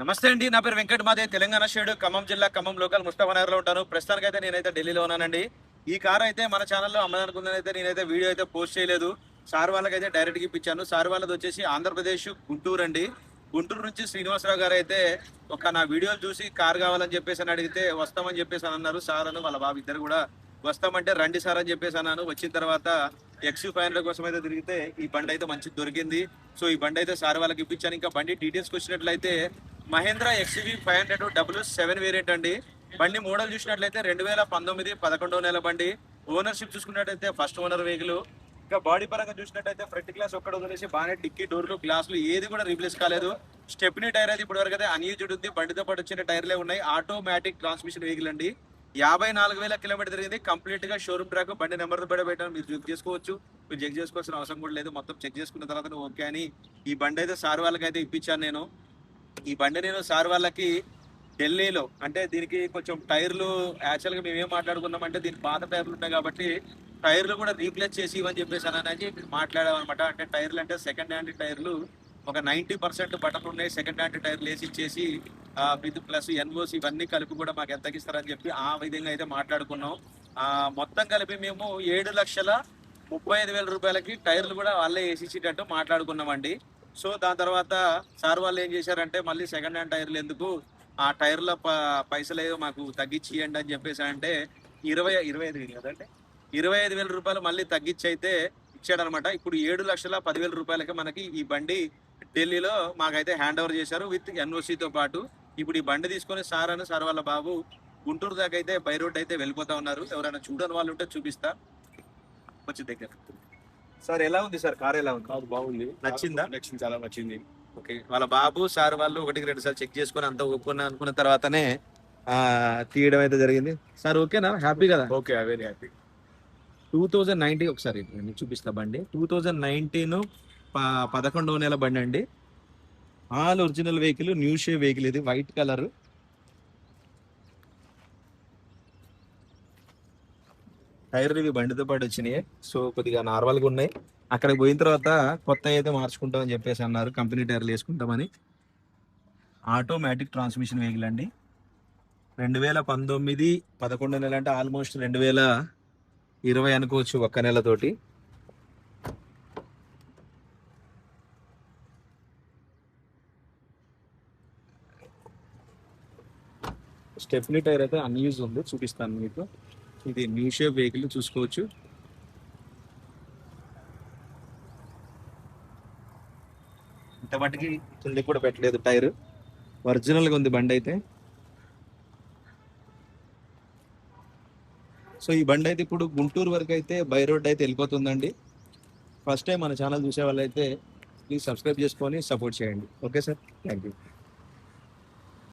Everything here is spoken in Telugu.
నమస్తే అండి, నా పేరు వెంకట్. మాదే తెలంగాణ షేడ్, ఖమ్మం జిల్లా, ఖమ్మం లోకల్, ముస్తాఫనగర్ లో ఉంటాను. ప్రస్తుతానికి అయితే నేనైతే ఢిల్లీలో ఉన్నానండి. ఈ కార్ అయితే మన ఛానల్లో అమ్మదనుకుందని అయితే నేనైతే వీడియో అయితే పోస్ట్ చేయలేదు. సార్ వాళ్ళకైతే డైరెక్ట్ గా ఇప్పించాను. సార్ వాళ్ళది వచ్చేసి ఆంధ్రప్రదేశ్ గుంటూరు అండి. గుంటూరు నుంచి శ్రీనివాసరావు గారు అయితే నా వీడియోలు చూసి కార్ కావాలని చెప్పేసి అని అడిగితే వస్తామని చెప్పేసి అని అన్నారు. సార్ అని వాళ్ళ బాబు ఇద్దరు కూడా వస్తామంటే రండి సార్ అని చెప్పేసి అన్నాను. వచ్చిన తర్వాత XU500 కోసం అయితే తిరిగితే ఈ బండి అయితే మంచిది దొరికింది. సో ఈ బండి అయితే సార్ వాళ్ళకి ఇప్పించాను. ఇంకా బండి డీటెయిల్స్కి వచ్చినట్లయితే మహేంద్ర XUV500 వేరియంట్ అండి. బండి మోడల్ చూసినట్లయితే 2019 11వ నెల బండి. ఓనర్షిప్ చూసుకున్నట్టయితే ఫస్ట్ ఓనర్ వెహికల్. ఇంకా బాడీ పరంగా చూసినట్టయితే ఫ్రంట్ గ్లాస్ ఒక్కడ వదిలేసి బాగానే డిక్కీ డోర్లు గ్లాసులు ఏది కూడా రీప్లేస్ కాలేదు. స్టెప్నీ టైర్ అయితే ఇప్పటి వరకు అయితే అన్యూజ్డ్ ఉంది. బండితో పాటు వచ్చిన టైర్లే ఉన్నాయి. ఆటోమేటిక్ ట్రాన్స్మిషన్ వెహికల్ అండి. 54,000 కిలోమీటర్ తిరిగింది. కంప్లీట్ గా షోరూమ్ ట్రాక్. బండి నెంబర్ పెట్టాను, మీరు చెక్ చేసుకోవచ్చు. మీరు చెక్ చేసుకోవాల్సిన అవసరం కూడా లేదు. మొత్తం చెక్ చేసుకున్న తర్వాత ఓకే అని ఈ బండి అయితే సార్ వాళ్ళకి అయితే ఇప్పించాను నేను. ఈ బండి నేను సార్ వాళ్ళకి ఢిల్లీలో, అంటే దీనికి కొంచెం టైర్లు యాక్చువల్గా మేము ఏం మాట్లాడుకున్నాం అంటే దీనికి పాత టైర్లు ఉంటాయి కాబట్టి టైర్లు కూడా రీప్లేస్ చేసి ఇవని చెప్పేసి అనేది మాట్లాడామన్నమాట. అంటే టైర్లు అంటే సెకండ్ హ్యాండ్ టైర్లు ఒక 90% బటన్లు ఉన్నాయి. సెకండ్ హ్యాండ్ టైర్లు వేసి ఇచ్చేసి విత్ ప్లస్ NOC ఇవన్నీ కలిపి కూడా మాకు ఎంతకి ఇస్తారని చెప్పి ఆ విధంగా అయితే మాట్లాడుకున్నాం. మొత్తం కలిపి మేము 7,35,000 రూపాయలకి టైర్లు కూడా వాళ్ళే వేసి ఇచ్చేటట్టు మాట్లాడుకున్నామండి. సో దాని తర్వాత సార్ వాళ్ళు ఏం చేశారంటే మళ్ళీ సెకండ్ హ్యాండ్ టైర్లు ఎందుకు, ఆ టైర్ల పైసలు ఏదో మాకు తగ్గించి ఇవ్వండి అని చెప్పేసి అంటే 25 కదంటే 25,000 రూపాయలు మళ్ళీ తగ్గించి అయితే ఇచ్చాడనమాట. ఇప్పుడు 7,10,000 రూపాయలకి మనకి ఈ బండి ఢిల్లీలో మాకైతే హ్యాండ్ ఓవర్ చేశారు విత్ NOCతో పాటు. ఇప్పుడు ఈ బండి తీసుకొని సార్ అని సార్ వాళ్ళ బాబు గుంటూరు దాకా అయితే బై రోడ్ అయితే వెళ్ళిపోతా ఉన్నారు. ఎవరైనా చూడని వాళ్ళు ఉంటే చూపిస్తా వచ్చి దగ్గర. సార్ ఎలా ఉంది సార్, కార్ ఎలా ఉంది? కాదు, బాగుంది. నచ్చిందా? నచ్చింది, చాలా నచ్చింది. ఓకే, వాళ్ళ బాబు సార్ వాళ్ళు 1-2 సార్లు చెక్ చేసుకొని అంత ఒప్పుకున్నా అనుకున్న తర్వాతనే తీయడం అయితే జరిగింది. సార్ ఓకేనా, హ్యాపీ కదా? Okay, very happy. 2019 ఒకసారి నేను చూపిస్తా బండి. 2019 11వ నెల బండి అండి. All original vehicle, new shape vehicle. ఇది వైట్ కలర్. టైర్లు ఇవి బండితో పాటు వచ్చినాయి. సో కొద్దిగా నార్మల్గా ఉన్నాయి. అక్కడికి పోయిన తర్వాత కొత్త అయితే మార్చుకుంటామని చెప్పేసి అన్నారు. కంపెనీ టైర్లు వేసుకుంటామని. ఆటోమేటిక్ ట్రాన్స్మిషన్ వెహికల్ అండి. 2019 11వ నెల అంటే ఆల్మోస్ట్ 2020 అనుకోవచ్చు ఒక్క నెలతోటి. స్టెప్నీ టైర్ అయితే అన్యూజ్ ఉంది, చూపిస్తాను మీకు. ఇది న్యూ షేప్ వెహికల్ చూసుకోవచ్చు. ఇంత మటుకి కింద కూడా పెట్టలేదు టైర్. ఒరిజినల్ గా ఉంది బండి అయితే. సో ఈ బండి అయితే ఇప్పుడు గుంటూరు వరకు అయితే బై రోడ్ అయితే వెళ్ళిపోతుందండి. ఫస్ట్ టైం మన ఛానల్ చూసే వాళ్ళైతే ప్లీజ్ సబ్స్క్రైబ్ చేసుకొని సపోర్ట్ చేయండి. Okay sir, thank you.